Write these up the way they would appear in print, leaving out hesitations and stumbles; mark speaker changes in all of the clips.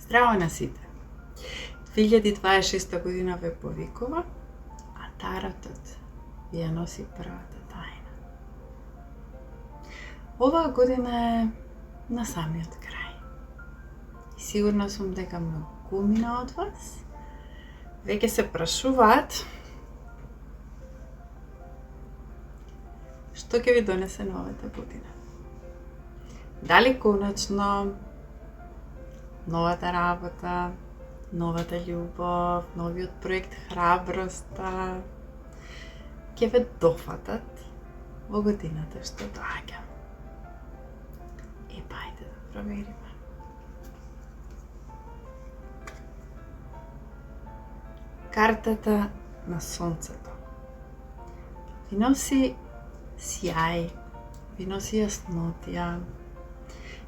Speaker 1: Здраво на сите! 2026 година ве повикува, а таротот ви ја носи првата тајна. Оваа година е на самиот крај. И сигурна сум дека многумина од вас веќе се прашуваат што ќе ви донесе новата година. Дали конечно новата работа, новата љубов, новиот проект храброста ќе ве дофатат во годината што доаѓа. Ајде да провериме. Картата на сонцето ви носи сјај, ви носи јаснотија,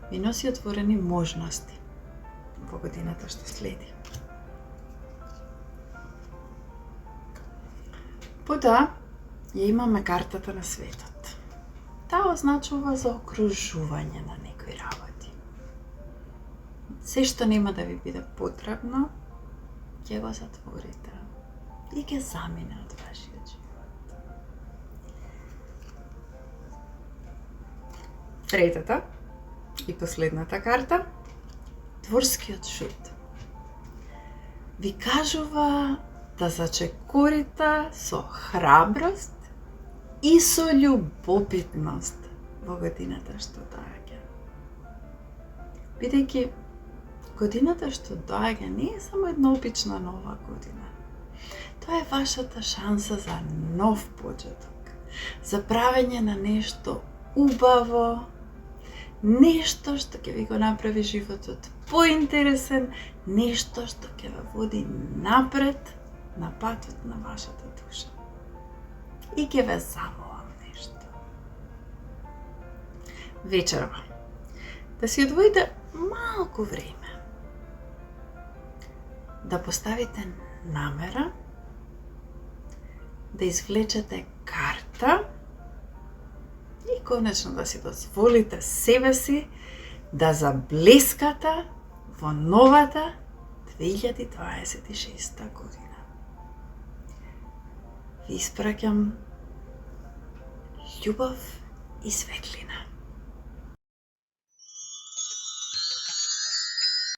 Speaker 1: ви носи отворени можности во годината што следи. Потоа ја имаме картата на светот. Таа означува заокружување на некои работи. Се што нема да ви биде потребно, ќе го затворите и ќе замине од вашиот живот. Третата и последната карта, дворскиот шут, ви кажува да зачекорите со храброст и со љубопитност во годината што доаѓа. Бидејќи годината што доаѓа не е само една обична нова година. Тоа е вашата шанса за нов почеток, за правење на нешто убаво, нешто што ќе ви го направи животот поинтересен, нешто што ќе ве води напред на патот на вашата душа. И ќе ве замолам нешто. Вечерва, да си одвоите малку време, да поставите намера, да извлечете карта и конечно да си дозволите себе си да заблескате во новата 2026 година. Ви испраќам љубов и светлина.